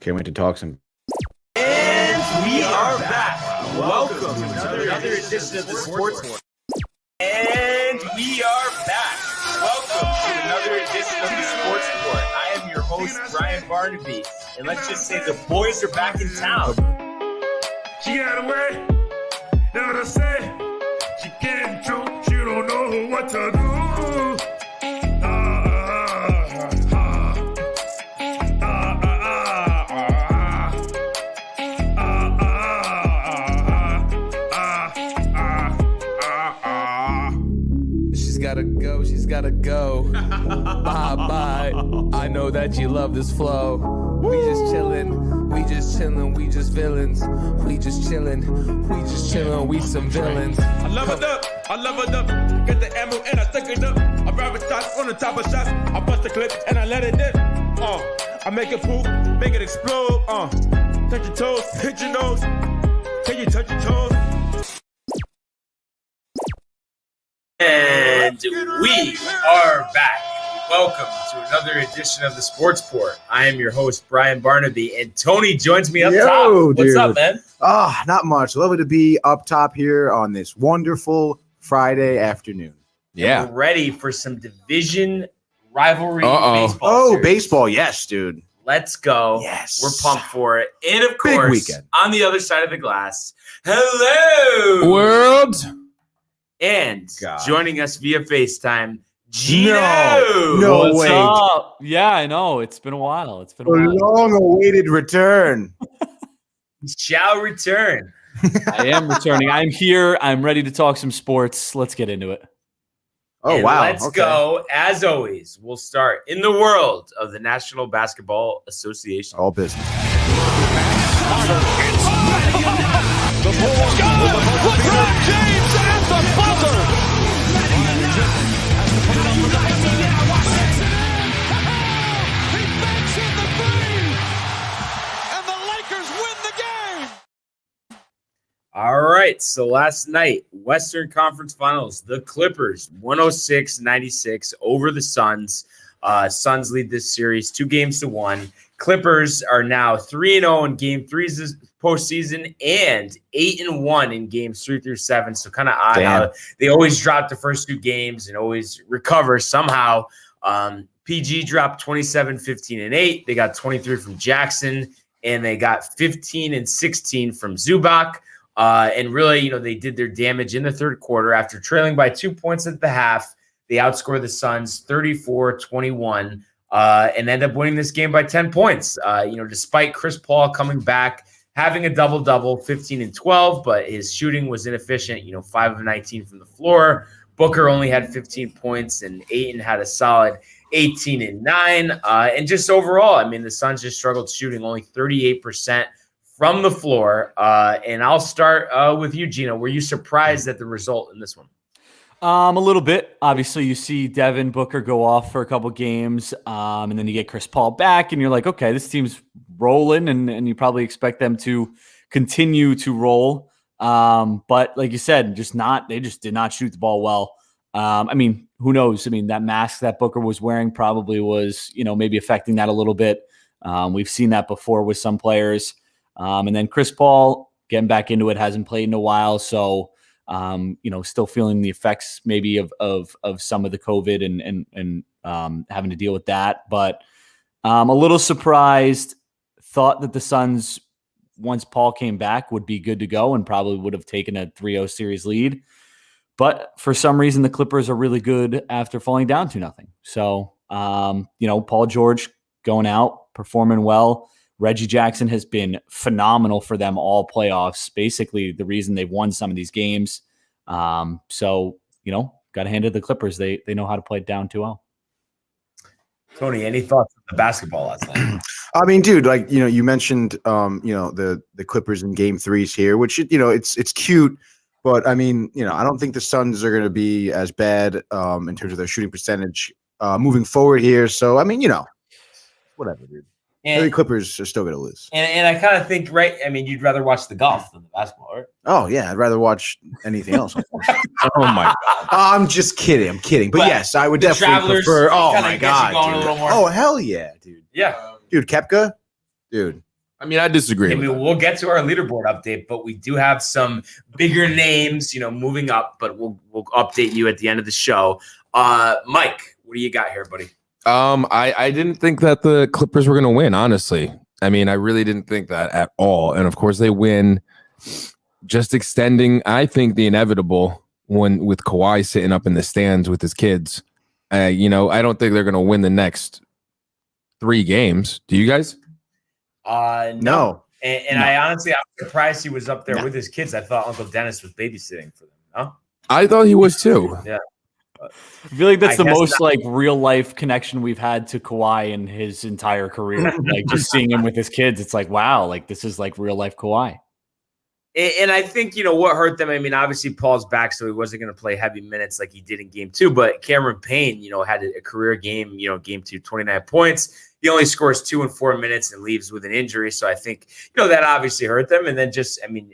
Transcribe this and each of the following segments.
Can't wait to talk some. And we are back. Welcome to another edition of the Sports War. And we are back. Welcome to another edition of the Sports War. I am your host, Brian Barnaby. And let's just say the boys are back in town. She got away, never to say. She can't choke, she don't know what to do. She's gotta go. Bye. I know that you love this flow. We just chillin', we just villains. We just chillin', we some villains. I love it up, get the ammo and I stick it up. I grab a shot on the top of shots, I bust the clip and I let it dip. I make it poop, make it explode. Touch your toes, hit your nose. Can you touch your toes? And we are back. Welcome to another edition of the Sports Port. I am your host, Brian Barnaby, and Tony joins me up top. What's up, man? Not much. Lovely to be up top here on this wonderful Friday afternoon. Yeah. We're ready for some division rivalry baseball series. Baseball. Yes, dude. Let's go. Yes. We're pumped for it. And, of course, big weekend. On the other side of the glass, hello, world. And joining us via FaceTime, Gino. No way. Up? Yeah, I know. It's been a while. A long-awaited return. Shall return. I am returning. I'm here. I'm ready to talk some sports. Let's get into it. Oh, wow. Let's go. As always, we'll start in the world of the National Basketball Association. All business. LeBron James at the buzzer. He banks in the three, and the Lakers win the game. All right, so last night, Western Conference Finals, the Clippers, 106-96 over the Suns. Suns lead this series 2-1. Clippers are now 3-0 in Game 3's postseason and 8-1 in Games 3 through 7. So kind of odd how they always drop the first two games and always recover somehow. PG dropped 27, 15, and 8. They got 23 from Jackson, and they got 15 and 16 from Zubac. And really, they did their damage in the third quarter after trailing by 2 points at the half. They outscored the Suns 34-21 and end up winning this game by 10 points. Despite Chris Paul coming back, having a double-double, 15 and 12, but his shooting was inefficient, 5 of 19 from the floor. Booker only had 15 points, and Ayton had a solid 18 and 9. And just overall, the Suns just struggled shooting only 38% from the floor. And I'll start with you, Gino. Were you surprised at the result in this one? A little bit. Obviously, you see Devin Booker go off for a couple games, and then you get Chris Paul back, and you're like, okay, this team's rolling, and you probably expect them to continue to roll. But like you said, they just did not shoot the ball well. Who knows? That mask that Booker was wearing probably was, maybe affecting that a little bit. We've seen that before with some players. And then Chris Paul getting back into it, hasn't played in a while, so still feeling the effects maybe of some of the COVID and having to deal with that. But a little surprised, thought that the Suns, once Paul came back, would be good to go and probably would have taken a 3-0 series lead. But for some reason, the Clippers are really good after falling down 2-0. So, Paul George going out, performing well. Reggie Jackson has been phenomenal for them all playoffs. Basically, the reason they've won some of these games. Got to hand it to the Clippers. They know how to play down 2-0. Tony, any thoughts on the basketball last night? Dude, you mentioned, the Clippers in Game 3s here, which, it's cute. But, I don't think the Suns are going to be as bad in terms of their shooting percentage moving forward here. So, whatever, dude. The Clippers are still going to lose. And I kind of think, right, you'd rather watch the golf than the basketball, right? Oh, yeah, I'd rather watch anything else. Oh, my God. I'm just kidding. I'm kidding. But yes, I would definitely prefer. Oh, my God. Going a little more. Oh, hell yeah, dude. Yeah. Dude, Koepka, dude, I mean, I disagree. I mean, we'll get to our leaderboard update, but we do have some bigger names, moving up. But we'll update you at the end of the show. Mike, what do you got here, buddy? I didn't think that the Clippers were going to win, honestly. I mean, I really didn't think that at all. And of course, they win, just extending, I think, the inevitable when with Kawhi sitting up in the stands with his kids. I don't think they're going to win the next 3 games. Do you guys? No. And no. I honestly, I'm surprised he was up there with his kids. I thought Uncle Dennis was babysitting for them. No? I thought he was too. Yeah. I feel like that's the most like real life connection we've had to Kawhi in his entire career. Like just seeing him with his kids, it's like, wow, like this is like real life Kawhi. And I think, what hurt them, I mean, obviously Paul's back, so he wasn't going to play heavy minutes like he did in game 2. But Cameron Payne, had a career game, game 2, 29 points. He only scores 2 in 4 minutes and leaves with an injury. So I think, that obviously hurt them. And then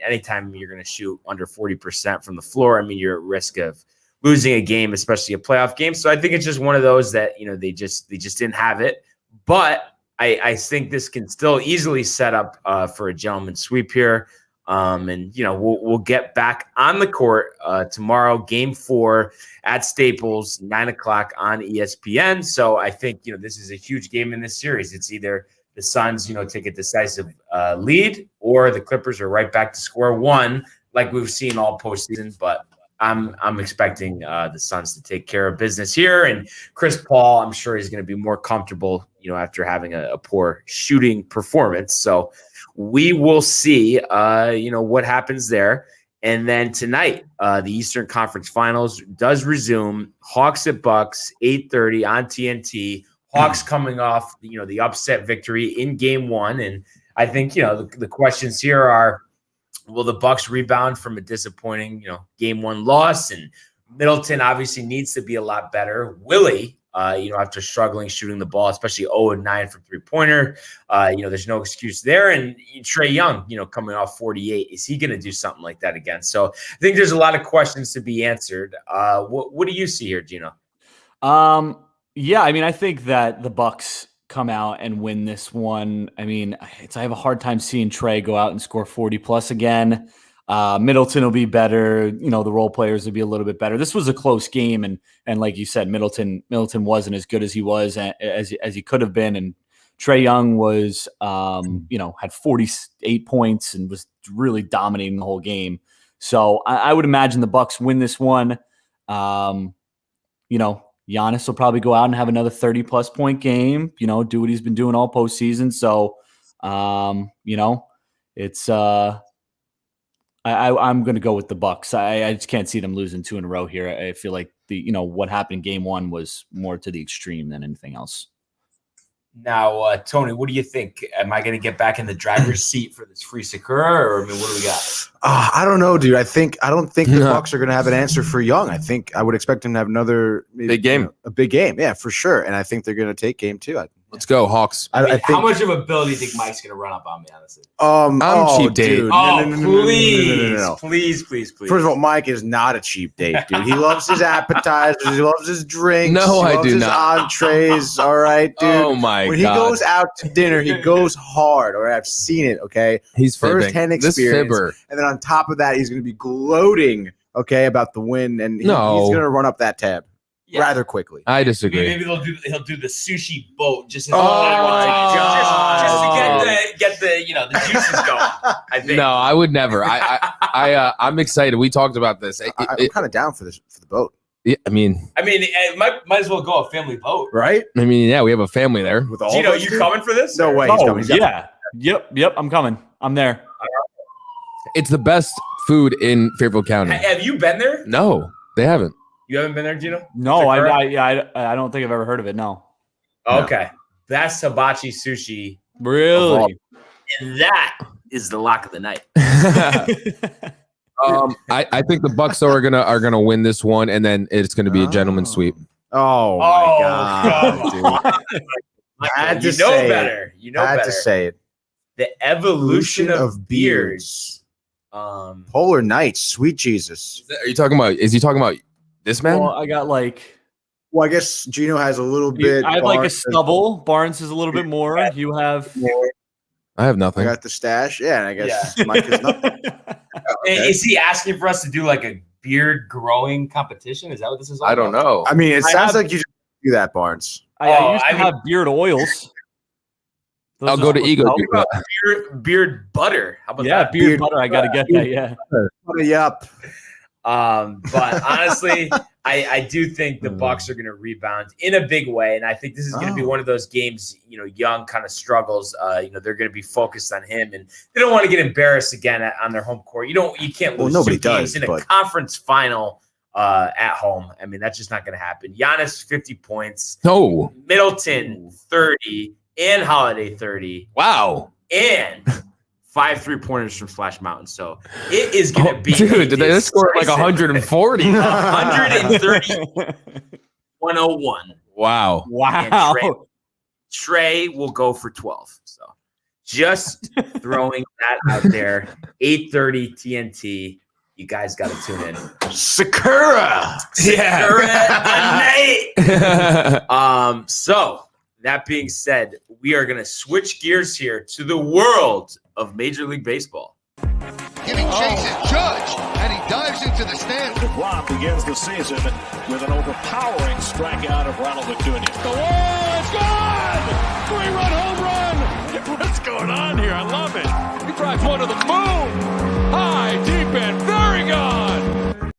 anytime you're going to shoot under 40% from the floor, you're at risk of losing a game, especially a playoff game. So I think it's just one of those that, they just didn't have it. But I think this can still easily set up for a gentleman's sweep here. We'll get back on the court tomorrow, game 4 at Staples, 9:00 on ESPN. So I think, this is a huge game in this series. It's either the Suns, take a decisive lead, or the Clippers are right back to square one, like we've seen all postseason. But I'm expecting the Suns to take care of business here. And Chris Paul, I'm sure he's going to be more comfortable, after having a poor shooting performance. So we will see, what happens there. And then tonight, the Eastern Conference Finals does resume. Hawks at Bucks, 8:30 on TNT. Hawks coming off, the upset victory in Game 1. And I think, the questions here are, will the Bucks rebound from a disappointing, Game 1 loss? And Middleton obviously needs to be a lot better. Will he? After struggling shooting the ball, especially 0-9 from three-pointer, there's no excuse there. And Trae Young, coming off 48, is he going to do something like that again? So I think there's a lot of questions to be answered. What do you see here, Gino? Yeah, I think that the Bucks come out and win this one. I have a hard time seeing Trae go out and score 40 plus again. Middleton will be better. The role players will be a little bit better. This was a close game. And like you said, Middleton wasn't as good as he was as he could have been. And Trae Young was, had 48 points and was really dominating the whole game. So I would imagine the Bucks win this one. Giannis will probably go out and have another 30 plus point game, do what he's been doing all postseason. So, it's, I'm going to go with the Bucks. I just can't see them losing 2 in a row here. I feel like what happened in Game 1 was more to the extreme than anything else. Now, Tony, what do you think? Am I going to get back in the driver's seat for this free Sakura, or what do we got? I don't know, dude. I don't think the Bucks are going to have an answer for Young. I think I would expect him to have another big game, a big game. Yeah, for sure. And I think they're going to take Game 2. Let's go, Hawks. I think, how much of a bill do you think Mike's going to run up on me, honestly? I'm cheap date. Dude. Please. First of all, Mike is not a cheap date, dude. He loves his appetizers. He loves his drinks. No, I do his not. Entrees. All right, dude. Oh my God. When he goes out to dinner, he goes hard. All right, I've seen it. Okay, he's first-hand experience, and then on top of that, he's going to be gloating. Okay, about the win, and he's going to run up that tab. Yeah. Rather quickly. I disagree. Maybe he'll do the sushi boat just to get the juices going. I think. No, I would never. I'm excited. We talked about this. I'm kind of down for the boat. Yeah, it might as well go a family boat, right? Yeah, we have a family there. With all Gino, you coming for this? No way. He's coming. Yeah. Yep. I'm coming. I'm there. It's the best food in Fairfield County. Have you been there? No, they haven't. You haven't been there, Gino? No, I don't think I've ever heard of it. No. Okay. No. Best hibachi sushi. Really? And that is the lock of the night. I think the Bucks are gonna win this one, and then it's gonna be a gentleman's sweep. Oh my God! I had to say better. You know better. To say it. The evolution of beards. Polar Nights, sweet Jesus. Is he talking about this man? Well, I got Well, I guess Gino has a little bit. I have like a stubble. Barnes is a little bit more. You have. I have I nothing. got the stash. Yeah, and I guess Mike has nothing. Okay. Is he asking for us to do like a beard growing competition? Is that what this is all I don't about? know. I mean, it I sounds have- like you just do that, Barnes. I used I to mean- have beard oils. Those I'll are go to supposed Ego. help. do that. Beard butter. How about Yeah, that? beard butter. I got to get that. Yeah. Yup. But honestly, I do think the Bucks are going to rebound in a big way, and I think this is going to be one of those games. Young kind of struggles. They're going to be focused on him, and they don't want to get embarrassed again on their home court. You can't lose nobody two games does, in a conference final at home. I mean, that's just not going to happen. Giannis 50 points, No. Middleton 30, and Holiday 30, Wow. and 5 3-pointers from Splash Mountain. So it is going to be Dude, did they score like decisive 140? 130, 101. Wow. Wow. Trey will go for 12. So just throwing that out there. 8:30 TNT. You guys got to tune in. Sakura. So that being said, we are going to switch gears here to the world of Major League Baseball. Giving chases Judge, and he dives into the stands. DeGrom begins the season with an overpowering strikeout of Ronald Acuna. The wall is gone! 3-run home run! What's going on here? I love it. He drives one to the moon! High, deep, and very gone!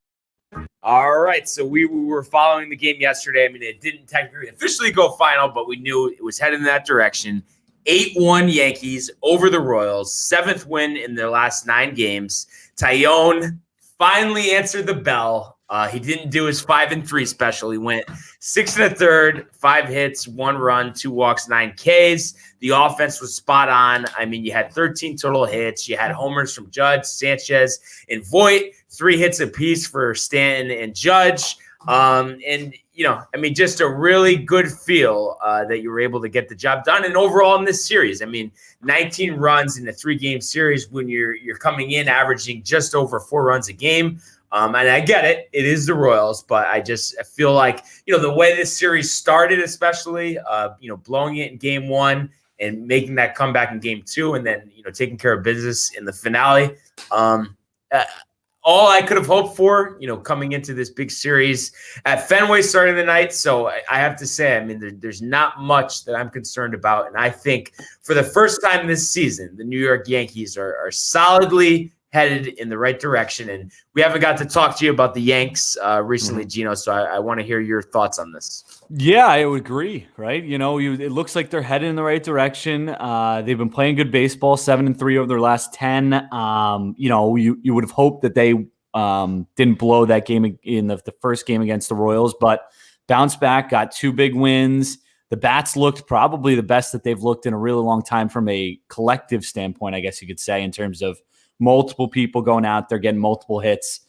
All right, so we were following the game yesterday. I mean, it didn't technically officially go final, but we knew it was headed in that direction. 8-1 Yankees over the Royals, 7th win in their last 9 games. Tyone finally answered the bell. He didn't do his 5-3 special. He went 6 1/3, 5 hits, 1 run, 2 walks, 9 Ks. The offense was spot on. I mean, you had 13 total hits. You had homers from Judge, Sanchez, and Voit. 3 hits apiece for Stanton and Judge. Just a really good feel that you were able to get the job done. And overall in this series, 19 runs in a 3-game series when you're coming in averaging just over 4 runs a game. And I get it. It is the Royals, but I feel like, the way this series started, especially, blowing it in game 1 and making that comeback in game 2 and then, taking care of business in the finale. All I could have hoped for, coming into this big series at Fenway starting the night. So I have to say, there's not much that I'm concerned about. And I think for the first time this season, the New York Yankees are solidly headed in the right direction. And we haven't got to talk to you about the Yanks recently, Gino. So I want to hear your thoughts on this. Yeah, I would agree. Right. It looks like they're headed in the right direction. They've been playing good baseball, 7-3 over their last 10. You would have hoped that they didn't blow that game in the first game against the Royals, but bounced back, got 2 big wins. The bats looked probably the best that they've looked in a really long time from a collective standpoint, I guess you could say, in terms of multiple people going out there, getting multiple hits.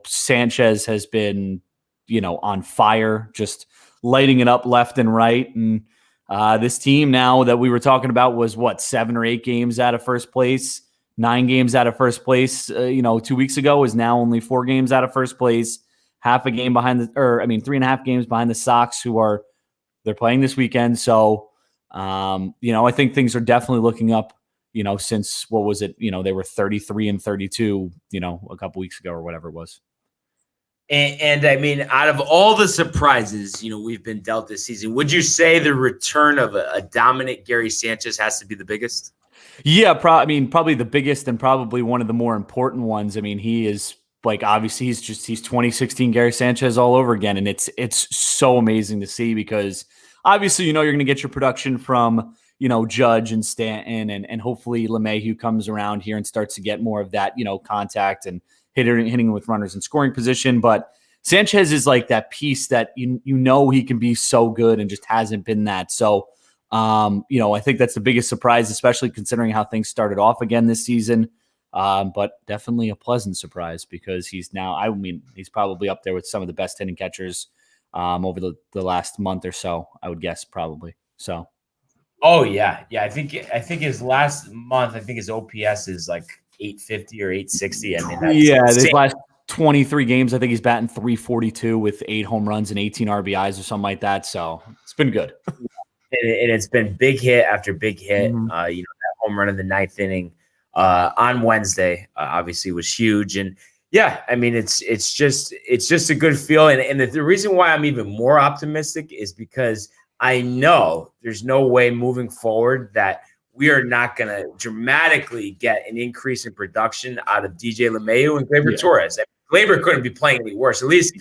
Sanchez has been, on fire, just lighting it up left and right. And this team now that we were talking about was 7 or 8 games out of first place, 9 games out of first place, 2 weeks ago, is now only 4 games out of first place, half a game behind 3.5 games behind the Sox, they're playing this weekend. So, I think things are definitely looking up, since they were 33 and 32, a couple weeks ago or whatever it was. And out of all the surprises, we've been dealt this season, would you say the return of a dominant Gary Sanchez has to be the biggest? Yeah, probably the biggest and probably one of the more important ones. He is obviously he's 2016 Gary Sanchez all over again. And it's so amazing to see because obviously, you're going to get your production from, Judge and Stanton and hopefully LeMahieu comes around here and starts to get more of that, contact and hitting with runners in scoring position. But Sanchez is like that piece that he can be so good and just hasn't been that. So, I think that's the biggest surprise, especially considering how things started off again this season. But definitely a pleasant surprise because he's now, he's probably up there with some of the best hitting catchers over the last month or so, I would guess probably. So. Oh yeah. I think his last month, his OPS is like 850 or 860. That's these last 23 games, I think he's batting 342 with 8 home runs and 18 RBIs or something like that. So it's been good. and it's been big hit after big hit. Mhm. That home run in the 9th inning on Wednesday obviously was huge. And yeah, I mean, it's just a good feel. And the reason why I'm even more optimistic is because I know there's no way moving forward that we are not going to dramatically get an increase in production out of DJ LeMahieu and Gleyber Torres. I mean, Gleyber couldn't be playing any worse. At least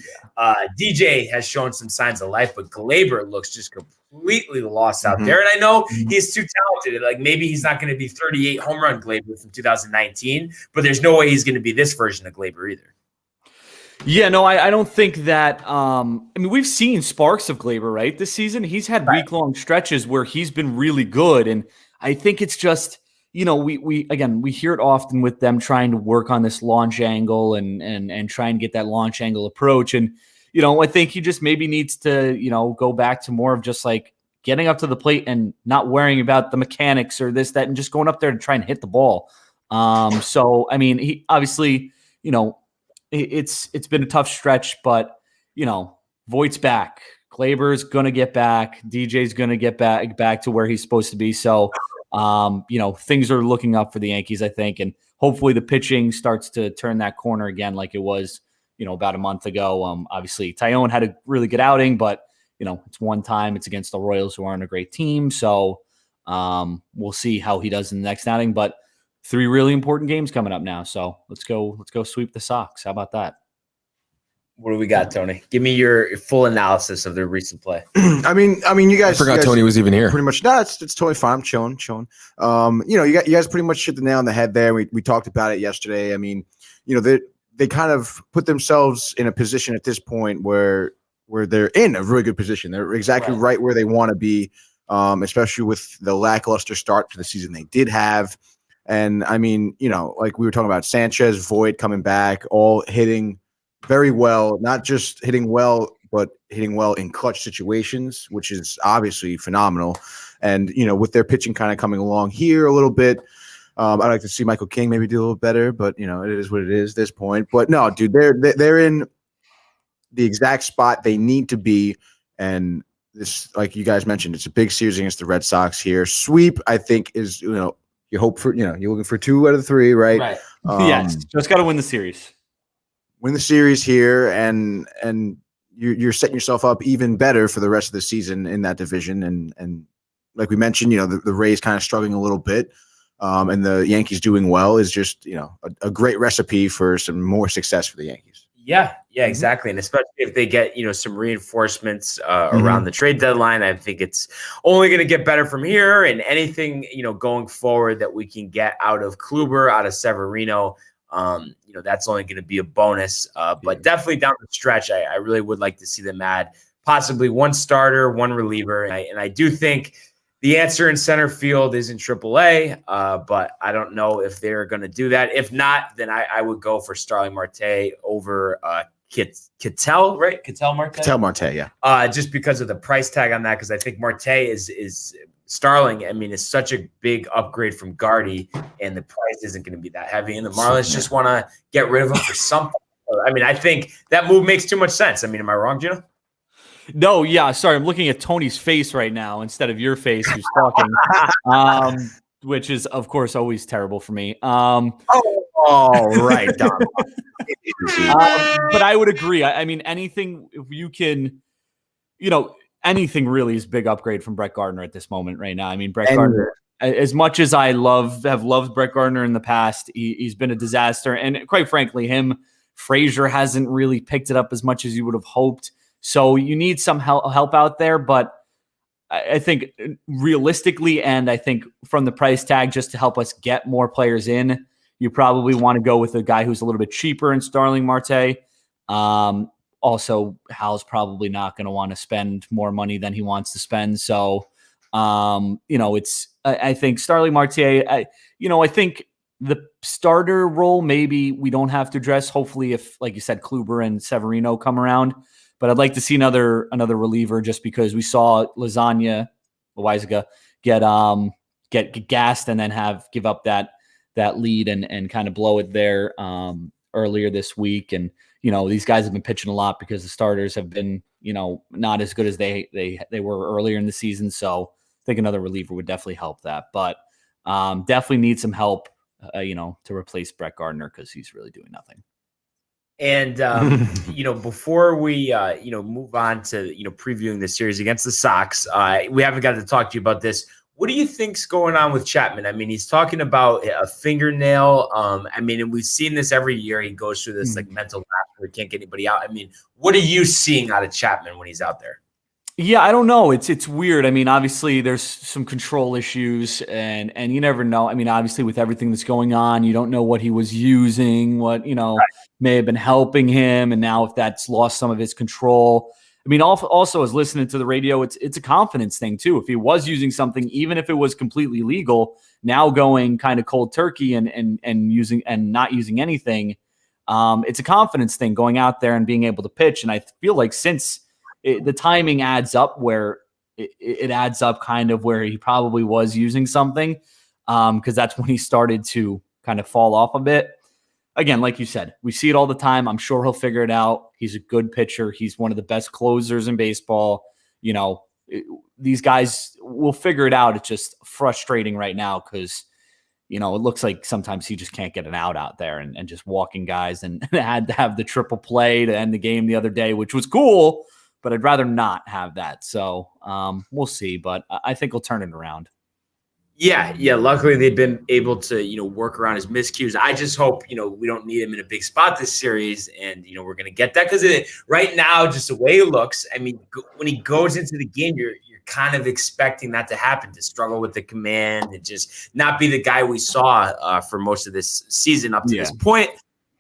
DJ has shown some signs of life, but Gleyber looks just completely lost out there. And I know he's too talented. Like maybe he's not going to be 38 home run Gleyber from 2019, but there's no way he's going to be this version of Gleyber either. Yeah, no, I don't think that. I mean, we've seen sparks of Gleyber, right? This season, he's had week-long stretches where he's been really good, and I think it's just, we hear it often with them trying to work on this launch angle and try and get that launch angle approach, and I think he just maybe needs to go back to more of just like getting up to the plate and not worrying about the mechanics or this, that, and just going up there to try and hit the ball. So I mean, he obviously, it's been a tough stretch, but Voigt's back. Gleyber's gonna get back. DJ's gonna get back to where he's supposed to be. So things are looking up for the Yankees, I think, and hopefully the pitching starts to turn that corner again like it was, about a month ago. Obviously Tyone had a really good outing, but it's one time. It's against the Royals, who aren't a great team. So we'll see how he does in the next outing. But 3 really important games coming up now. So let's go sweep the Sox. How about that? What do we got, Tony? Give me your full analysis of their recent play. I mean, you guys. I forgot Tony was even here. Pretty much, no, it's totally fine. I'm chilling. You guys pretty much hit the nail on the head there. We talked about it yesterday. I mean, they kind of put themselves in a position at this point where they're in a really good position. They're exactly right where they want to be, especially with the lackluster start to the season they did have. And I mean, like we were talking about Sanchez, Voigt coming back, all hitting very well, not just hitting well, but hitting well in clutch situations, which is obviously phenomenal. And, with their pitching kind of coming along here a little bit, I'd like to see Michael King maybe do a little better, but, it is what it is at this point. But no, dude, they're in the exact spot they need to be. And this, like you guys mentioned, it's a big series against the Red Sox here. Sweep, I think, is, you hope for, you're looking for 2 out of 3, right? Right. Yes, just got to win the series. Win the series here, and you're setting yourself up even better for the rest of the season in that division. And like we mentioned, the Rays kind of struggling a little bit, and the Yankees doing well is just a great recipe for some more success for the Yankees. Yeah, exactly. And especially if they get, some reinforcements around the trade deadline, I think it's only going to get better from here. And anything, going forward that we can get out of Kluber, out of Severino, that's only going to be a bonus. But definitely down the stretch, I really would like to see them add possibly 1 starter, 1 reliever. And I do think the answer in center field is in AAA, but I don't know if they're going to do that. If not, then I would go for Starling Marte over Ketel, right? Ketel Marte? Ketel Marte, yeah. Just because of the price tag on that, because I think Marte is Starling, I mean, is such a big upgrade from Gardy, and the price isn't going to be that heavy. And the Marlins just want to get rid of him for something. I mean, I think that move makes too much sense. I mean, am I wrong, Gino? No, yeah. Sorry, I'm looking at Tony's face right now instead of your face who's talking, which is, of course, always terrible for me. Right, Dom. But I would agree. I mean, anything, if you can, anything really is a big upgrade from Brett Gardner at this moment right now. I mean, Brett Gardner, as much as I have loved Brett Gardner in the past, he's been a disaster. And quite frankly, Frazier hasn't really picked it up as much as you would have hoped. So you need some help out there. But I think realistically, and I think from the price tag, just to help us get more players in, you probably want to go with a guy who's a little bit cheaper in Starling Marte. Also, Hal's probably not going to want to spend more money than he wants to spend. So, I think Starling Marte, I think the starter role, maybe we don't have to address. Hopefully, if, like you said, Kluber and Severino come around, but I'd like to see another reliever, just because we saw Loaizaga get gassed and then give up that lead and kind of blow it there earlier this week. And these guys have been pitching a lot because the starters have been not as good as they were earlier in the season. So think another reliever would definitely help that. But definitely need some help, to replace Brett Gardner because he's really doing nothing. And, before we, move on to, previewing the series against the Sox, we haven't got to talk to you about this. What do you think's going on with Chapman? I mean, he's talking about a fingernail. And we've seen this every year. He goes through this mental lapse where he can't get anybody out. I mean, what are you seeing out of Chapman when he's out there? Yeah, I don't know. It's weird. I mean, obviously there's some control issues and you never know. I mean, obviously with everything that's going on, you don't know what he was using, what, may have been helping him. And now if that's lost some of his control, I mean, also as listening to the radio, it's a confidence thing too. If he was using something, even if it was completely legal, now going kind of cold turkey and using and not using anything, it's a confidence thing going out there and being able to pitch. And I feel like since the timing adds up where it adds up kind of where he probably was using something, because that's when he started to kind of fall off a bit. Again, like you said, we see it all the time. I'm sure he'll figure it out. He's a good pitcher. He's one of the best closers in baseball. These guys will figure it out. It's just frustrating right now because, it looks like sometimes he just can't get an out there and just walking guys and had to have the triple play to end the game the other day, which was cool, but I'd rather not have that. So we'll see, but I think he'll turn it around. Yeah. Luckily, they've been able to, work around his miscues. I just hope, we don't need him in a big spot this series, and we're going to get that because right now, just the way it looks. I mean, when he goes into the game, you're kind of expecting that to happen, to struggle with the command and just not be the guy we saw for most of this season up to this point.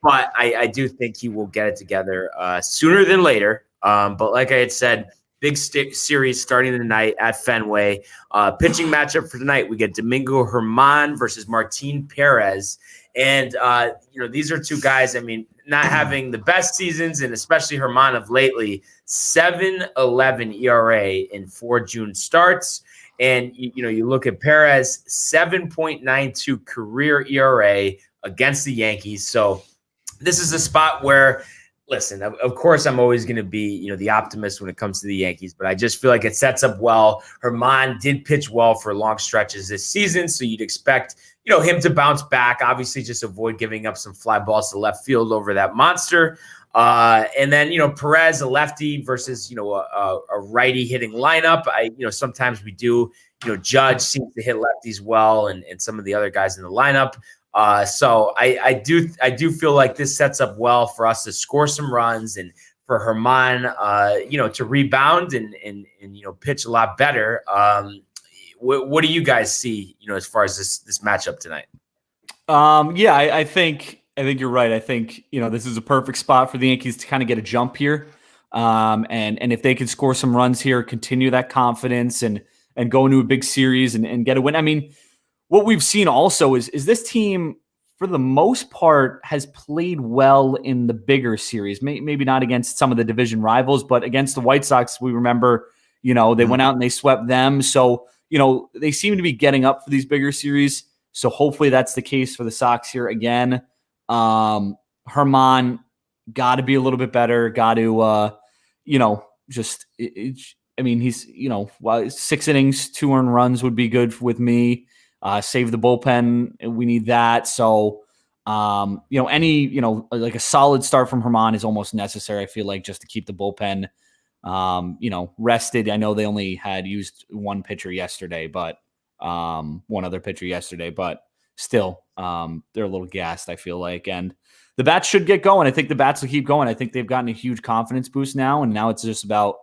But I do think he will get it together sooner than later. But like I had said, big series starting tonight at Fenway. Pitching matchup for tonight, we get Domingo Germán versus Martin Perez. And, these are two guys, not having the best seasons, and especially Germán of lately, 7.11 ERA in 4 June starts. And, you look at Perez, 7.92 career ERA against the Yankees. So this is a spot where, listen, of course, I'm always going to be, the optimist when it comes to the Yankees, but I just feel like it sets up well. Germán did pitch well for long stretches this season, so you'd expect, him to bounce back. Obviously, just avoid giving up some fly balls to left field over that monster. And then, Perez, a lefty versus, a righty hitting lineup. Sometimes we do, Judge seems to hit lefties well, and some of the other guys in the lineup. So I do feel like this sets up well for us to score some runs and for Germán, to rebound and pitch a lot better. What do you guys see, as far as this matchup tonight? I think you're right. I think, this is a perfect spot for the Yankees to kind of get a jump here. And if they can score some runs here, continue that confidence and go into a big series and get a win. What we've seen also is this team, for the most part, has played well in the bigger series. Maybe not against some of the division rivals, but against the White Sox, we remember, they went out and they swept them. So, they seem to be getting up for these bigger series. So hopefully that's the case for the Sox here again. Germán got to be a little bit better. Got to, he's, 6 innings, 2 earned runs would be good with me. Save the bullpen. We need that. So, like a solid start from Germán is almost necessary. I feel like just to keep the bullpen, rested. I know they only had used one pitcher yesterday, but one other pitcher yesterday, but still, they're a little gassed, I feel like. And the bats should get going. I think the bats will keep going. I think they've gotten a huge confidence boost now. And now it's just about,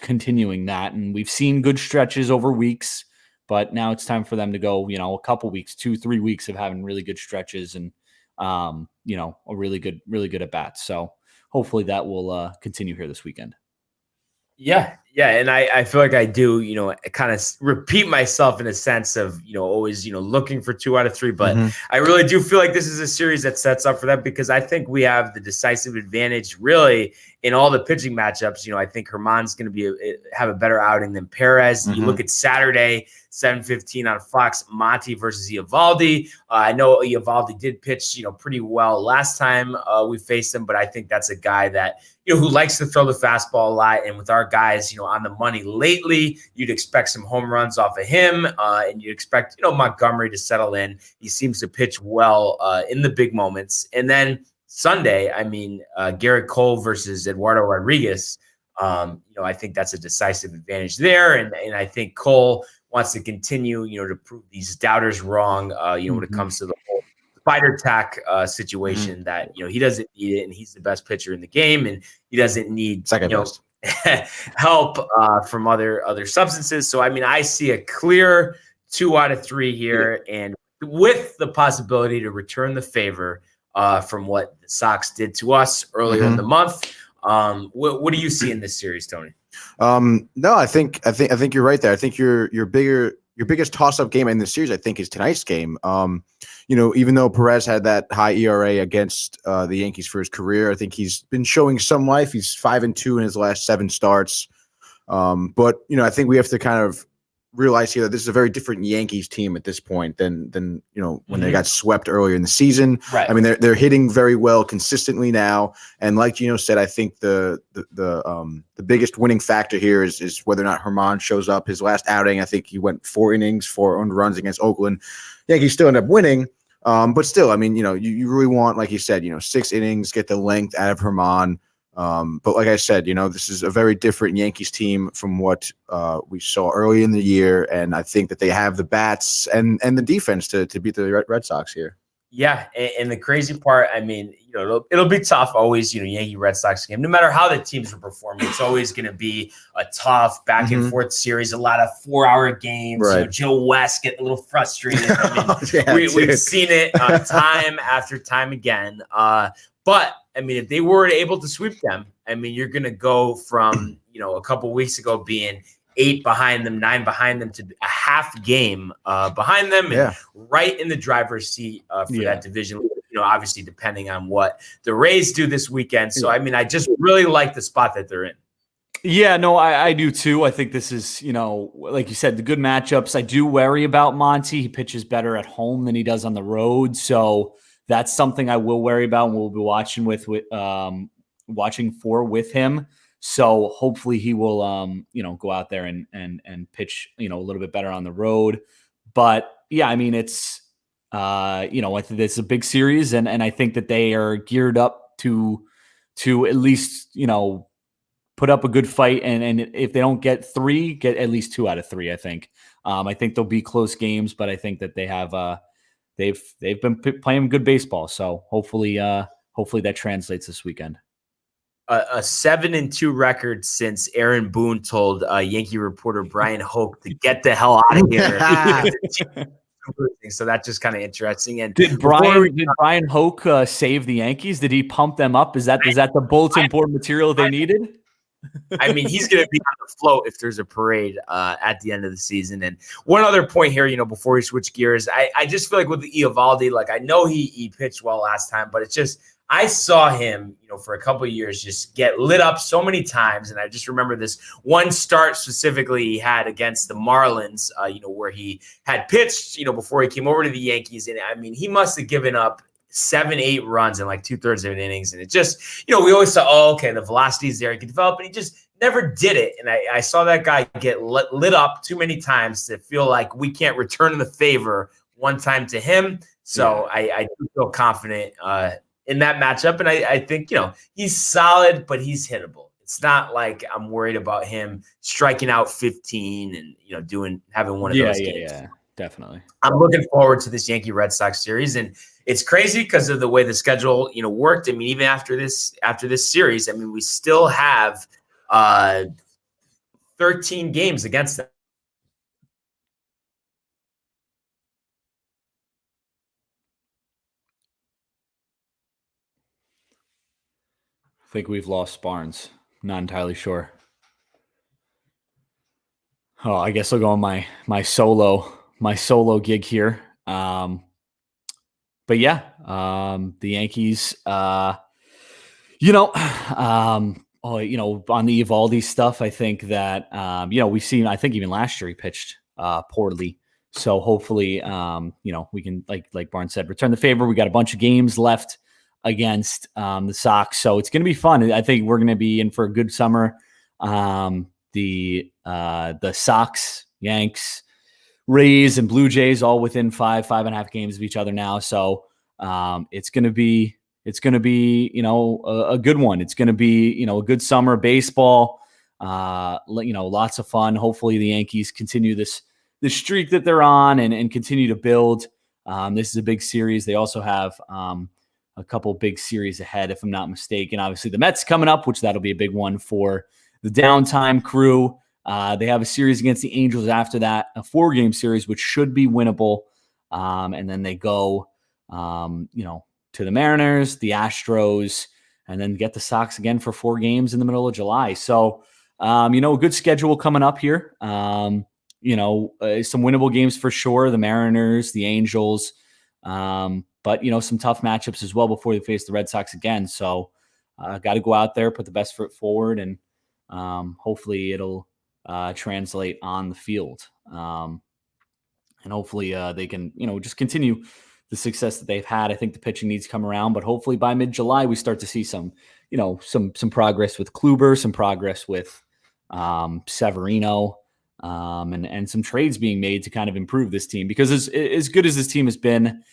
continuing that. And we've seen good stretches over weeks, but now it's time for them to go, a couple weeks, 2-3 weeks of having really good stretches and, a really good at bats. So hopefully that will continue here this weekend. Yeah. And I feel like I do, kind of repeat myself in a sense of, always, looking for 2 out of 3. But I really do feel like this is a series that sets up for that because I think we have the decisive advantage really in all the pitching matchups. I think Germán's going to have a better outing than Perez. You look at Saturday, 7:15 on Fox, Monty versus Eovaldi. I know Eovaldi did pitch, pretty well last time we faced him, but I think that's a guy that, who likes to throw the fastball a lot. And with our guys, on the money lately. You'd expect some home runs off of him, and you expect Montgomery to settle in. He seems to pitch well in the big moments. And then Sunday, Garrett Cole versus Eduardo Rodriguez. I think that's a decisive advantage there, and I think Cole wants to continue, to prove these doubters wrong. When it comes to the whole spider tack situation, that he doesn't need it, and he's the best pitcher in the game, and he doesn't need help from other substances. So I see a clear 2 out of 3 here, and with the possibility to return the favor from what the Sox did to us earlier in the month. What do you see in this series, Tony? No, I think you're right there. I think your biggest toss-up game in this series, I think, is tonight's game. Even though Perez had that high ERA against the Yankees for his career, I think he's been showing some life. He's 5-2 in his last 7 starts. But I think we have to kind of realize here that this is a very different Yankees team at this point than when they got swept earlier in the season. Right. They're hitting very well consistently now, and like Gino said, I think the biggest winning factor here is whether or not Herman shows up. His last outing, I think he went 4 innings, 4 earned runs against Oakland. Yankees still end up winning, but still, you really want, like you said, 6 innings, get the length out of Herman. But like I said, this is a very different Yankees team from what we saw early in the year, and I think that they have the bats and the defense to beat the Red Sox here. Yeah, and the crazy part, it'll be tough always, Yankee Red Sox game. No matter how the teams are performing, it's always going to be a tough back and forth series, a lot of 4-hour games. Right. Joe West getting a little frustrated. We've seen it time after time again. But if they were able to sweep them, you're going to go from, a couple weeks ago being 8 behind them, 9 behind them, to a half game behind them, and right in the driver's seat for that division. Obviously depending on what the Rays do this weekend. So I just really like the spot that they're in. Yeah, no, I do too. I think this is, like you said, the good matchups. I do worry about Monty. He pitches better at home than he does on the road, so that's something I will worry about, and we'll be watching with him. So hopefully he will, go out there and pitch, a little bit better on the road. But yeah, it's, I think it's a big series, and I think that they are geared up to at least, put up a good fight. And if they don't get 3, get at least 2 out of 3. I think they'll be close games, but I think that they have, they've been playing good baseball. So hopefully that translates this weekend. A 7-2 record since Aaron Boone told Yankee reporter Brian Hoke to get the hell out of here. So that's just kind of interesting. And did Brian Hoke save the Yankees? Did he pump them up? Is that the bulletin board material they needed? He's going to be on the float if there's a parade at the end of the season. And one other point here, before we switch gears, I just feel like with the Eovaldi, like I know he pitched well last time, but it's just I saw him, for a couple of years just get lit up so many times. And I just remember this one start specifically he had against the Marlins, where he had pitched, before he came over to the Yankees. And he must have given up 7-8 runs in like 2/3 of an innings. And it just, we always thought, the velocity is there, he can develop, and he just never did it. And I saw that guy get lit up too many times to feel like we can't return the favor one time to him. So I do feel confident in that matchup. And I think, he's solid, but he's hittable. It's not like I'm worried about him striking out 15 and, having one of those games. Yeah, definitely. I'm looking forward to this Yankee Red Sox series. And it's crazy because of the way the schedule, worked. Even after this series, we still have 13 games against them. I think we've lost Barnes. Not entirely sure. Oh, I guess I'll go on my solo gig here. But yeah, the Yankees, on the Eovaldi stuff, I think that, we've seen, I think even last year he pitched poorly. So hopefully, we can, like Barnes said, return the favor. We got a bunch of games left against the Sox. So it's going to be fun. I think we're going to be in for a good summer. The the Sox, Yanks, Rays, and Blue Jays all within 5.5 games of each other now. So it's going to be a good one. It's going to be a good summer baseball. Lots of fun. Hopefully the Yankees continue this streak that they're on and continue to build. This is a big series. They also have a couple big series ahead, if I'm not mistaken. Obviously, the Mets coming up, which that'll be a big one for the Downtime crew. They have a series against the Angels after that, a 4-game series, which should be winnable. And then they go, to the Mariners, the Astros, and then get the Sox again for 4 games in the middle of July. So, a good schedule coming up here. Some winnable games for sure. The Mariners, the Angels, but some tough matchups as well before they face the Red Sox again. So, got to go out there, put the best foot forward, and hopefully it'll translate on the field. And hopefully they can, just continue the success that they've had. I think the pitching needs to come around, but hopefully by mid-July we start to see some progress with Kluber, some progress with Severino, and some trades being made to kind of improve this team. Because as good as this team has been,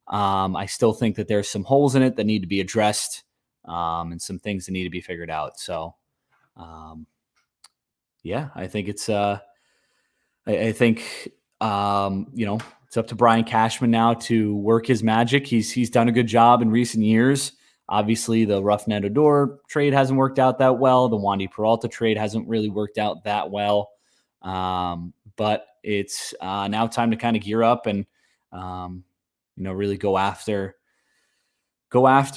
I still think that there's some holes in it that need to be addressed, and some things that need to be figured out. So, I think it's it's up to Brian Cashman now to work his magic. He's done a good job in recent years. Obviously, the Rougned Odor trade hasn't worked out that well. The Wandy Peralta trade hasn't really worked out that well. But it's now time to kind of gear up and really go after like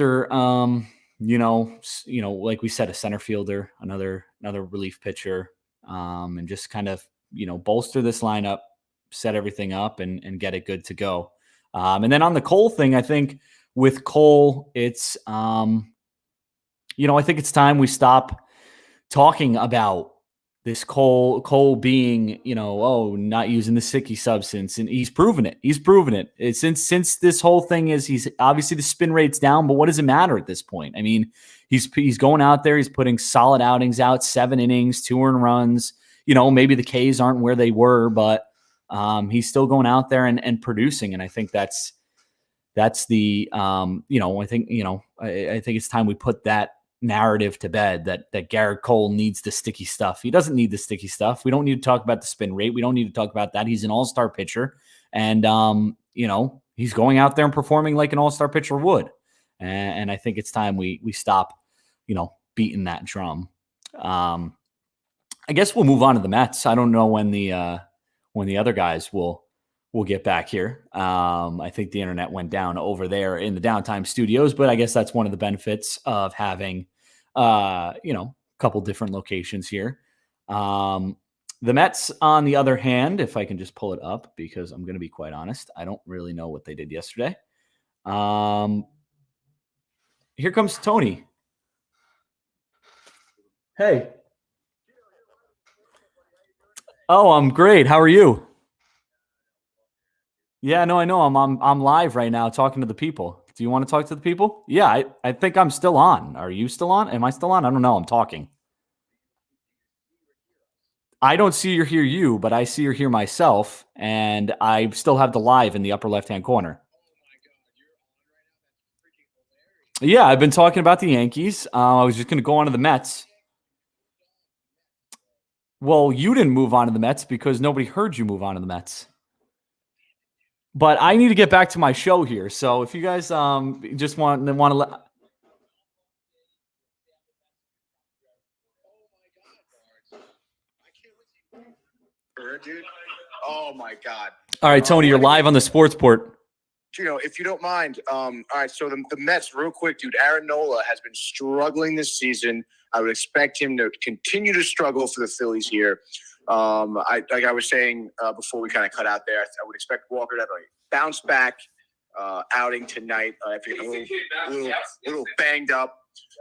we said, a center fielder, another relief pitcher, and just kind of bolster this lineup, set everything up, and get it good to go. And then on the Cole thing, I think with Cole, it's I think it's time we stop talking about this Cole being, not using the sicky substance, and he's proven it. Since this whole thing is, he's obviously the spin rate's down, but what does it matter at this point? I mean, he's going out there, he's putting solid outings out, 7 innings, 2 earned runs. Maybe the Ks aren't where they were, but he's still going out there and producing. And I think that's the, I think it's time we put that narrative to bed that Garrett Cole needs the sticky stuff. He doesn't need the sticky stuff. We don't need to talk about the spin rate. We don't need to talk about that. He's an all-star pitcher. And, he's going out there and performing like an all-star pitcher would. And I think it's time we stop, beating that drum. I guess we'll move on to the Mets. I don't know when the other guys will get back here. I think the internet went down over there in the Downtime studios, but I guess that's one of the benefits of having, a couple different locations here. The Mets, on the other hand, if I can just pull it up, because I'm going to be quite honest, I don't really know what they did yesterday. Here comes Tony. Hey. Oh, I'm great. How are you? Yeah, no, I know. I'm live right now talking to the people. Do you want to talk to the people? Yeah, I think I'm still on. Are you still on? Am I still on? I don't know. I'm talking. I don't see or hear you, but I see or hear myself, and I still have the live in the upper left-hand corner. Yeah, I've been talking about the Yankees. I was just going to go on to the Mets. Well, you didn't move on to the Mets because nobody heard you move on to the Mets. But I need to get back to my show here. So if you guys just want to let... Dude. Oh my God. All right, Tony, you're live on the Sports Port. If you don't mind, all right, so the Mets, real quick, dude, Aaron Nola has been struggling this season. I would expect him to continue to struggle for the Phillies here. Like I was saying before we kind of cut out there, I would expect Walker to have a bounce back outing tonight. If he's a little banged up.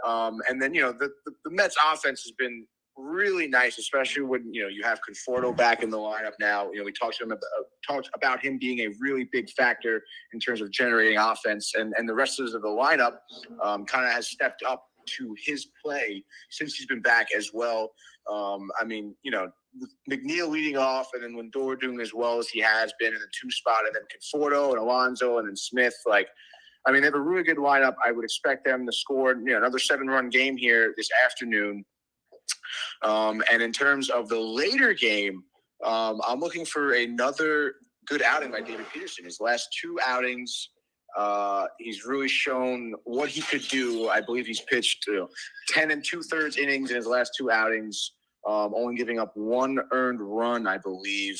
And then, the Mets offense has been really nice, especially when, you have Conforto back in the lineup now. We talked about him being a really big factor in terms of generating offense, and the rest of the lineup kind of has stepped up to his play since he's been back as well. I mean, McNeil leading off, and then Lindor doing as well as he has been in the 2 spot, and then Conforto and Alonso and then Smith. They have a really good lineup. I would expect them to score another 7-run game here this afternoon. And in terms of the later game, I'm looking for another good outing by David Peterson. His last 2 outings, he's really shown what he could do. I believe he's pitched 10 2/3 innings in his last 2 outings, only giving up 1 earned run, I believe.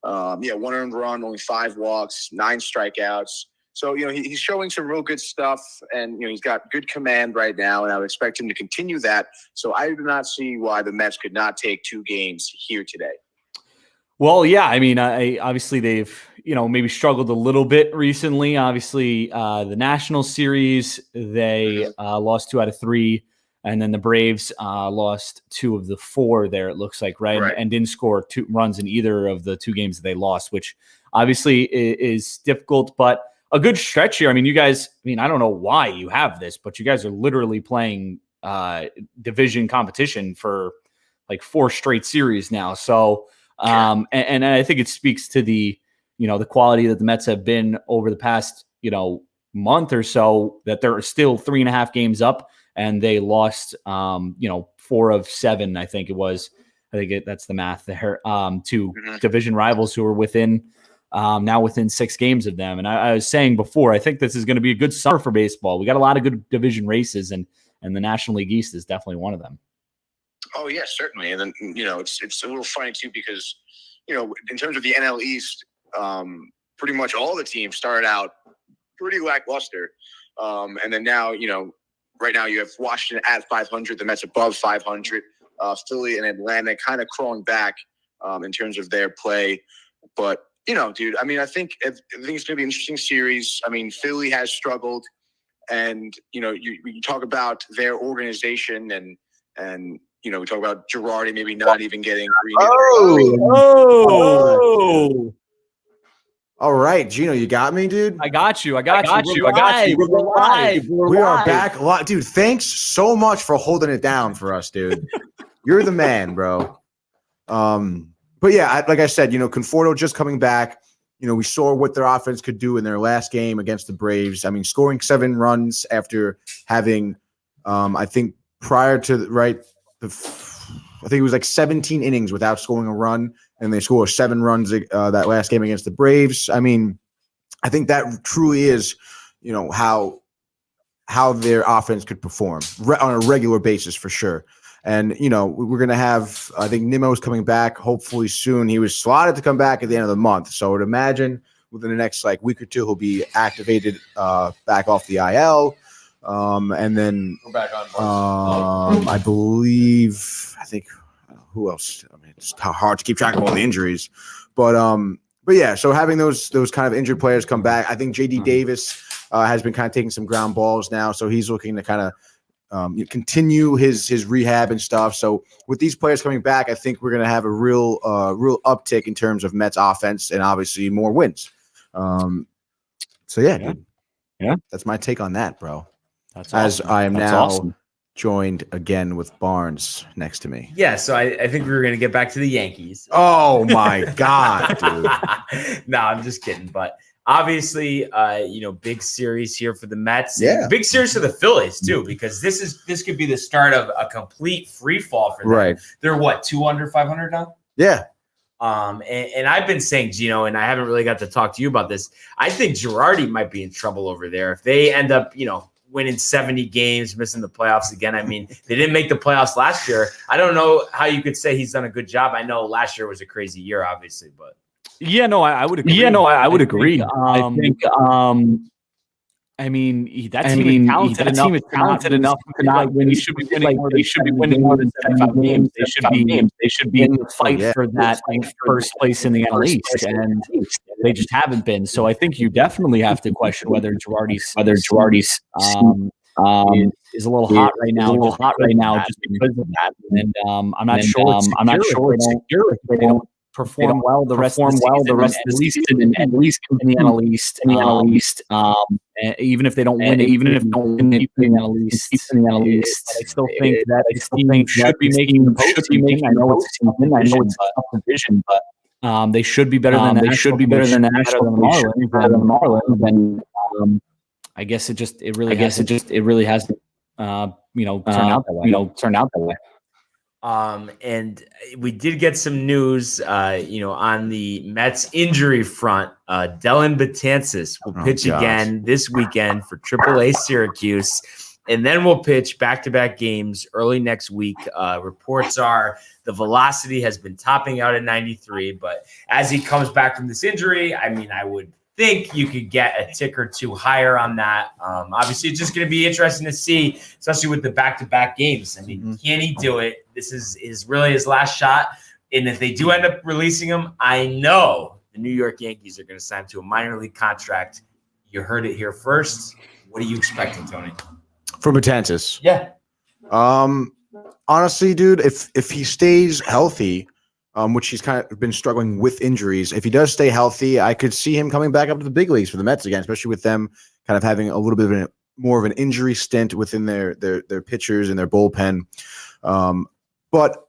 1 earned run, only 5 walks, 9 strikeouts. So, he's showing some real good stuff, and, he's got good command right now, and I would expect him to continue that. So I do not see why the Mets could not take 2 games here today. Well, yeah, I mean, obviously they've, maybe struggled a little bit recently. Obviously, the National Series, they lost 2 out of 3, and then the Braves lost 2 of the 4 there, it looks like, right? And didn't score 2 runs in either of the 2 games that they lost, which obviously is difficult, but a good stretch here. I mean, you guys, I don't know why you have this, but you guys are literally playing division competition for like 4 straight series now. So, and I think it speaks to the, the quality that the Mets have been over the past, month or so, that they're still 3.5 games up, and they lost, 4 of 7, I think it was. That's the math there, to division rivals who are now within 6 games of them. And I was saying before, I think this is going to be a good summer for baseball. We got a lot of good division races, and the National League East is definitely one of them. Oh, yeah, certainly. And then, it's a little funny, too, because, in terms of the NL East, pretty much all the teams started out pretty lackluster. And then now, right now you have Washington at 500, the Mets above 500, Philly and Atlanta kind of crawling back in terms of their play. But, dude, I think it's going to be an interesting series. I mean, Philly has struggled, and, you talk about their organization and we talk about Girardi maybe not even getting. All right, Gino, you got me, dude. I got you. We're live. We are back live, dude. Thanks so much for holding it down for us, dude. You're the man, bro. But yeah, like I said, Conforto just coming back. We saw what their offense could do in their last game against the Braves. I mean, scoring 7 runs after having, I think prior to I think it was like 17 innings without scoring a run, and they scored 7 runs that last game against the Braves. I mean, I think that truly is, how their offense could perform on a regular basis for sure. And, we're going to have, I think Nimmo's coming back hopefully soon. He was slotted to come back at the end of the month. So I would imagine within the next week or 2, he'll be activated back off the IL. And then I think who else? I mean, it's hard to keep track of all the injuries, but yeah. So having those kind of injured players come back, I think JD Davis has been kind of taking some ground balls now, so he's looking to kind of continue his rehab and stuff. So with these players coming back, I think we're going to have a real uptick in terms of Mets offense and obviously more wins. So yeah, dude. Yeah, that's my take on that, bro. That's as awesome. I am That's now awesome. Joined again with Barnes next to me. Yeah, so I think we were going to get back to the Yankees. Oh, my God, dude. No, I'm just kidding. But obviously, big series here for the Mets. Yeah. Big series for the Phillies, too, because this could be the start of a complete free fall for them. Right. They're what, 2 under 500 now? Yeah. And I've been saying, Gino, and I haven't really got to talk to you about this. I think Girardi might be in trouble over there if they end up, winning 70 games, missing the playoffs again. I mean, they didn't make the playoffs last year. I don't know how you could say he's done a good job. I know last year was a crazy year, obviously, but yeah, no, I would agree. Yeah, no, I would agree. I think that team is talented enough to not win. They should be winning more than 75 games. They should be in the fight for that first place in the NL East, and they just haven't been. So I think you definitely have to question whether Girardi's is a little hot right now, just because of that. And I'm not sure it's secure if they don't perform well the rest of the season, and at least in the NL East. Even if they don't win it, even if they don't win it in the NL East, I still think that this team should be making the postseason. I know it's a tough division, but they should be better than that. They should be better than the Marlins. Then I guess it really hasn't turned out that way. And we did get some news, on the Mets injury front. Dellin Betances will pitch again this weekend for AAA Syracuse, and then we'll pitch back-to-back games early next week. Reports are the velocity has been topping out at 93, but as he comes back from this injury, I would think you could get a tick or two higher on that. Obviously, it's just going to be interesting to see, especially with the back-to-back games. Can he do it? This is really his last shot. And if they do end up releasing him, I know the New York Yankees are going to sign him to a minor league contract. You heard it here first. What are you expecting, Tony? For Betances? Yeah. Honestly, dude, if he stays healthy, which he's kind of been struggling with injuries. If he does stay healthy, I could see him coming back up to the big leagues for the Mets again, especially with them kind of having a little bit of more of an injury stint within their pitchers and their bullpen. But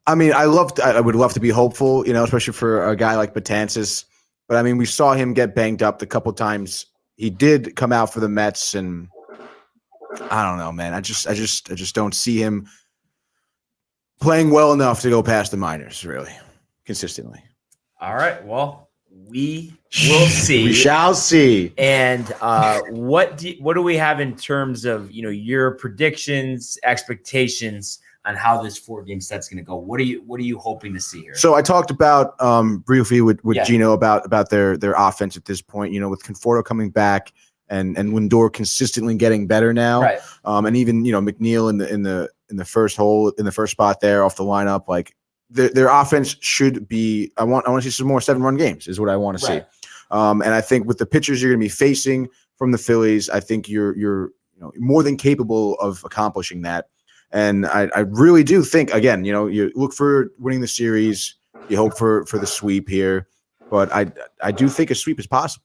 I would love to be hopeful, especially for a guy like Betances. But we saw him get banged up the couple times he did come out for the Mets, and I don't know, man. I just don't see him playing well enough to go past the minors, really, consistently. All right. Well, we will see. We shall see. And what do we have in terms of your predictions, expectations on how this 4-game set's going to go? What are you hoping to see here? So I talked about briefly with Gino about their offense at this point. With Conforto coming back and Lindor consistently getting better now, right? And even McNeil in the first spot there off the lineup, like their offense should be. I want to see some more 7-run games is what I want to see. And I think with the pitchers you're going to be facing from the Phillies, I think you're more than capable of accomplishing that. And I really do think, again, you look for winning the series, you hope for the sweep here, but I do think a sweep is possible.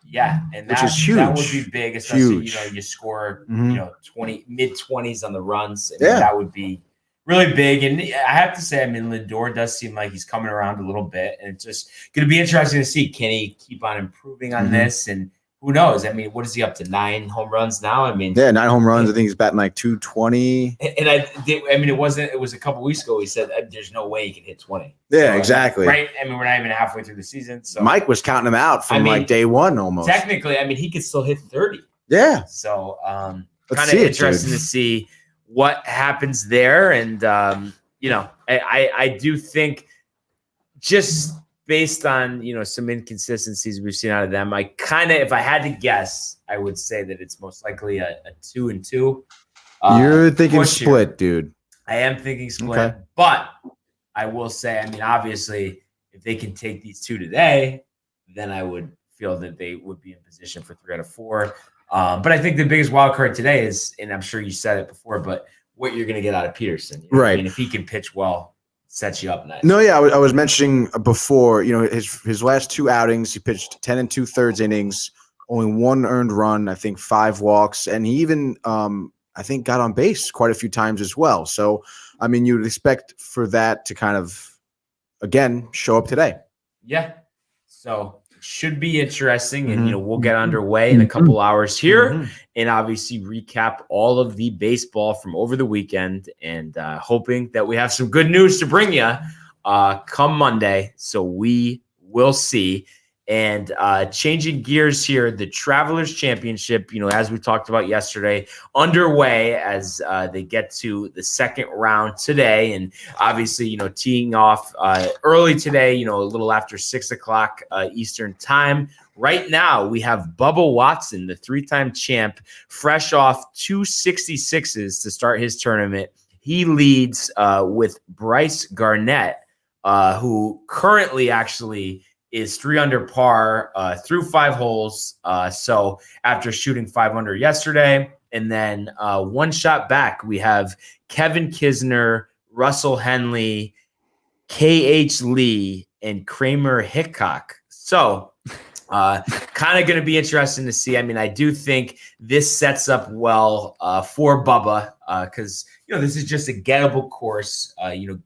Yeah, and which is huge. That would be big, especially huge. You score mid-20s on the runs. That would be really big. And I have to say, Lindor does seem like he's coming around a little bit, and it's just going to be interesting to see, can he keep on improving on this? And who knows? What is he up to? 9 home runs now? 9 home runs. I think he's batting like 220. And it was a couple weeks ago. He said there's no way he can hit 20. Yeah, so, exactly. Right. We're not even halfway through the season. So Mike was counting him out from like day one almost. Technically, he could still hit 30. Yeah. So kind of interesting to see what happens there. And I do think just based on some inconsistencies we've seen out of them, if I had to guess, I would say that it's most likely a 2-2. You're thinking split, dude. I am thinking split, but I will say, obviously, if they can take these 2 today, then I would feel that they would be in position for 3 out of 4. But I think the biggest wild card today is, and I'm sure you said it before, but what you're going to get out of Peterson. Right. If he can pitch well, sets you up nice. No, yeah, I was mentioning before, his last 2 outings, he pitched 10 2/3 innings, only 1 earned run, I think 5 walks, and he even I think got on base quite a few times as well. So, you would expect for that to kind of again show up today. Yeah. So it should be interesting, and we'll get underway in a couple hours here, and obviously recap all of the baseball from over the weekend, and hoping that we have some good news to bring you come Monday. So we will see. And changing gears here, the Travelers Championship, as we talked about yesterday, underway as they get to the second round today. And obviously, teeing off early today, a little after 6 o'clock Eastern time. Right now, we have Bubba Watson, the 3-time champ, fresh off 266s to start his tournament. He leads with Bryce Garnett, who currently actually is 3 under par through 5 holes. So after shooting 5 under yesterday, and then 1 shot back, we have Kevin Kisner, Russell Henley, KH Lee, and Kramer Hickok. So kind of going to be interesting to see. I mean, I do think this sets up well for Bubba because, this is just a gettable course,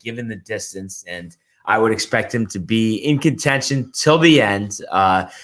given the distance. And I would expect him to be in contention till the end.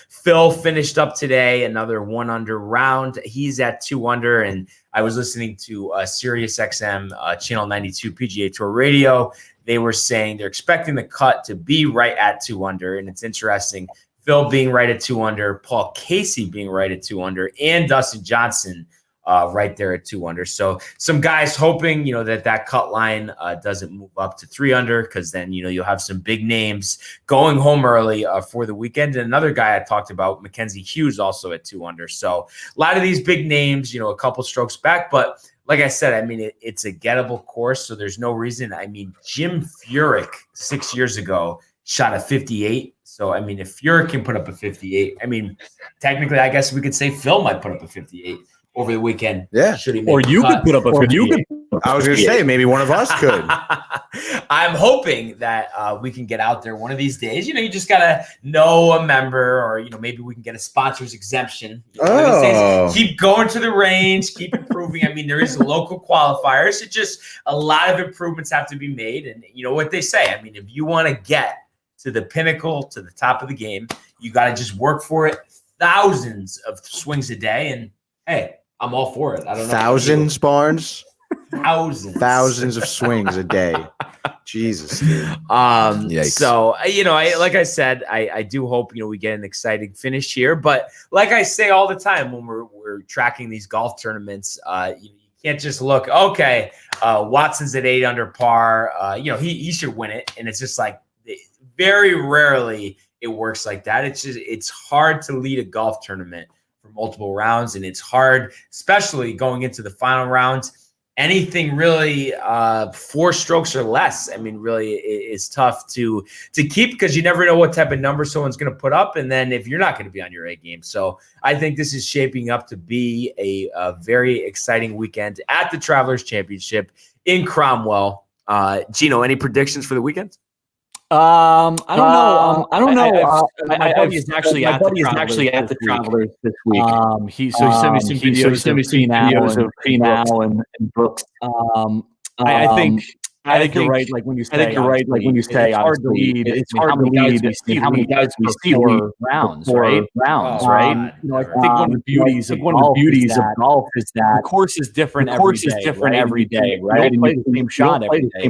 Phil finished up today, another 1 under round. He's at 2 under. And I was listening to Sirius XM Channel 92 PGA Tour Radio. They were saying they're expecting the cut to be right at 2 under. And it's interesting. Phil being right at 2 under, Paul Casey being right at 2 under, and Dustin Johnson right there at 2 under. So some guys hoping, that cut line doesn't move up to 3 under because then, you'll have some big names going home early for the weekend. And another guy I talked about, Mackenzie Hughes, also at 2 under. So a lot of these big names, a couple strokes back. But like I said, I mean, it's a gettable course, so there's no reason. I mean, Jim Furyk 6 years ago shot a 58. So, I mean, if Furyk can put up a 58, I mean, technically, I guess we could say Phil might put up a 58 over the weekend. Yeah. Should he Or you could put up a 58. I was going to say, maybe one of us could. I'm hoping that we can get out there one of these days. You just got to know a member or, maybe we can get a sponsor's exemption. One of these days, keep going to the range, keep improving. I mean, there is local qualifiers. It just a lot of improvements have to be made. And you know what they say. I mean, if you want to get to the pinnacle, to the top of the game, you got to just work for it. Thousands of swings a day. And hey, I'm all for it. I don't know. Thousands, Barnes? Thousands of swings a day. Jesus. Yikes. So, like I said, I do hope, we get an exciting finish here. But like I say all the time when we're tracking these golf tournaments, you can't just look, okay, Watson's at 8 under par. He should win it. And it's just like, very rarely it works like that. It's hard to lead a golf tournament for multiple rounds, and it's hard, especially going into the final rounds. Anything really 4 strokes or less, I mean, really is tough to keep because you never know what type of number someone's going to put up, and then if you're not going to be on your A game. So I think this is shaping up to be a very exciting weekend at the Travelers Championship in Cromwell. Gino, any predictions for the weekend? I don't know. My buddy is actually at the Travelers this week. He sent me some videos of Finau and Brooks. I think you're right. Like when you say, it's hard to lead. It's hard to lead. How many guys we see for rounds, right? I think one of the beauties of golf is that the course is different. Every day, right? You don't play the same shot every day.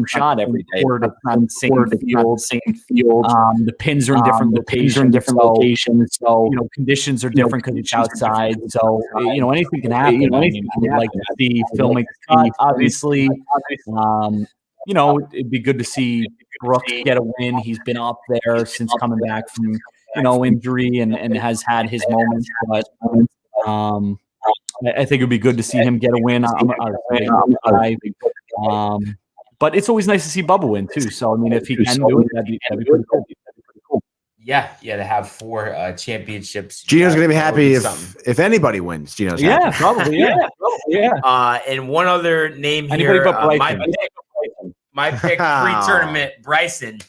Same field. The pins are in different locations. So conditions are different because it's outside. So anything can happen. I would like to see Phil make the cut. Obviously. It'd be good to see Brooks get a win. He's been up there since coming back from, injury and has had his moments. But I think it'd be good to see him get a win. But it's always nice to see Bubba win too. So I mean, if he can do it, that'd be pretty cool. Yeah, to have 4 championships. Gino's going to be happy if anybody wins. Gino's happy. Probably. And one other name Anybody here, but Bryson. My pick pre-tournament, Bryson,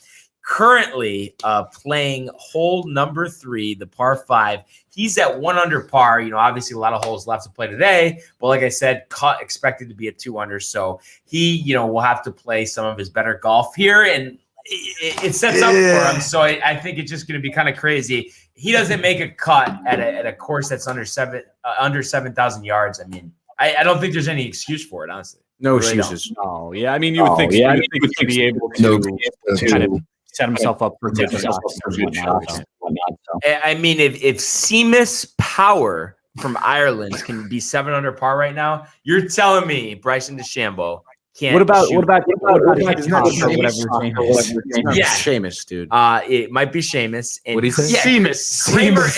currently playing hole number 3, the par 5. He's at 1 under par. Obviously a lot of holes left to play today, but like I said, cut expected to be at 2 under. So he, will have to play some of his better golf here, and it sets up for him. So I think it's just going to be kind of crazy. He doesn't make a cut at a course that's under 7,000 yards. I mean, I don't think there's any excuse for it, honestly. No excuses. Oh, yeah. I mean, you would think he would be able to kind of set himself up for good shots. I mean, if Seamus Power from Ireland can be 7 under par right now, you're telling me Bryson DeChambeau can't. What about Seamus, dude? It might be Seamus. What do you say? Seamus.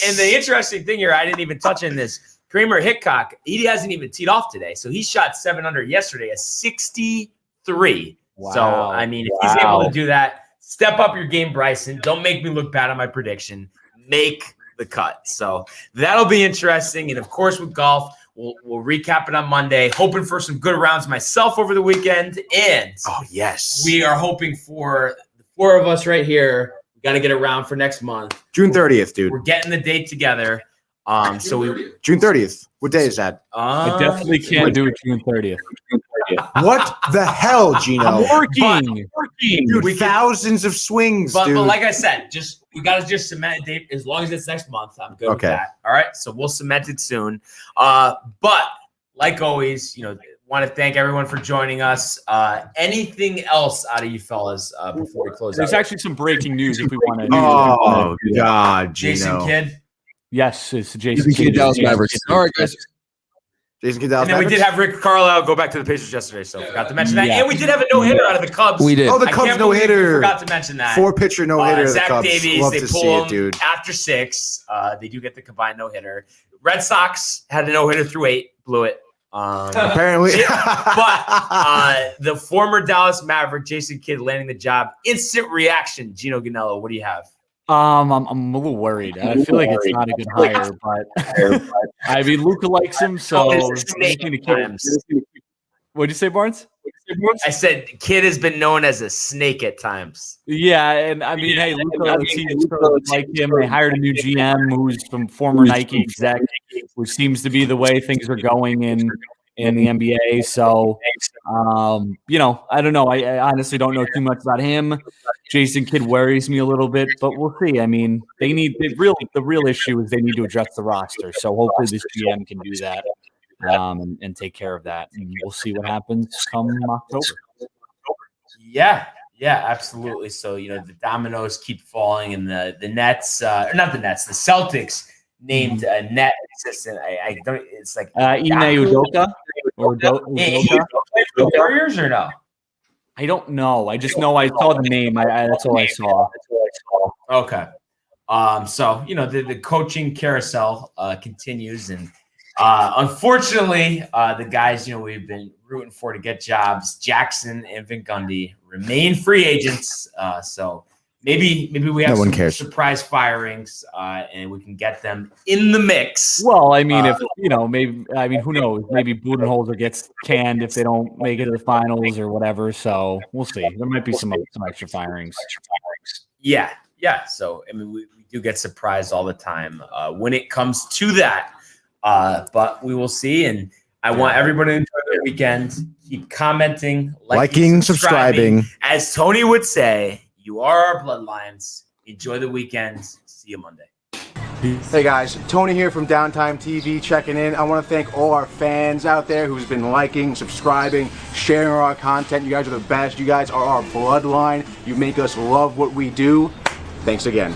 And the interesting thing here, I didn't even touch on this. Kramer Hickok, he hasn't even teed off today. So he shot 7 under yesterday, a 63. Wow. So, I mean, if he's able to do that, step up your game, Bryson. Don't make me look bad on my prediction. Make the cut. So that'll be interesting. And, of course, with golf, we'll recap it on Monday. Hoping for some good rounds myself over the weekend. And oh, yes, we are hoping for the 4 of us right here. We got to get around for next month. June 30th, dude. We're getting the date together. June 30th. What day is that? I definitely can't do it June 30th. What the hell, Gino? I'm working. Dude, thousands of swings, but dude. like I said, we got to just cement a date. As long as it's next month, I'm good with that. All right, so we'll cement it soon. But like always, want to thank everyone for joining us. Anything else out of you fellas before we close There's out? actually some breaking news if we want to. Oh, God, Gino. Jason Kidd. Yes, it's Jason Kidd, Dallas Mavericks. All right, guys. Jason Kidd, Dallas And then we Mavericks? did have Rick Carlisle go back to the Pacers yesterday, so forgot to mention that. And we did have a no-hitter out of the Cubs. We did. Oh, the I Cubs can't believe we no-hitter. forgot to mention that. 4-pitcher no-hitter of the Zach Cubs. Davies, Love they to pull see him it, dude. after 6. They do get the combined no-hitter. Red Sox had a no-hitter through 8, blew it. Apparently. But the former Dallas Maverick, Jason Kidd, landing the job. Instant reaction, Gino Ganello. What do you have? I'm a little worried. I feel like it's not a good hire, but I mean, Luka likes him, so anything to keep him. What'd you say, Barnes? I said Kidd has been known as a snake at times. Yeah, and I mean, hey, Luka like him. They hired a new GM who's from former Nike exec, which seems to be the way things are going in the NBA. So, I don't know. I honestly don't know too much about him. Jason Kidd worries me a little bit, but we'll see. I mean, the real issue is they need to address the roster. So hopefully this GM can do that and take care of that. And we'll see what happens come October. Yeah, absolutely. So, the dominoes keep falling, and the Nets, or not the Nets, the Celtics named a net assistant. I don't. It's like Ime Udoka or Udoka. The Warriors or no? I don't know. I just know I saw the name. That's all I saw. Okay. So the coaching carousel continues, and unfortunately, the guys we've been rooting for to get jobs, Jackson and Vin Gundy, remain free agents. So maybe we have some surprise firings, and we can get them in the mix. Well, I mean, who knows? Maybe Budenholzer gets canned if they don't make it to the finals or whatever. So we'll see. There might be some extra firings. Yeah. So I mean, we do get surprised all the time when it comes to that. But we will see, and I want everybody to enjoy their weekend. Keep commenting, liking, subscribing. As Tony would say, you are our bloodlines. Enjoy the weekend. See you Monday. Hey guys, Tony here from Downtime TV checking in. I want to thank all our fans out there who's been liking, subscribing, sharing our content. You guys are the best. You guys are our bloodline. You make us love what we do. Thanks again.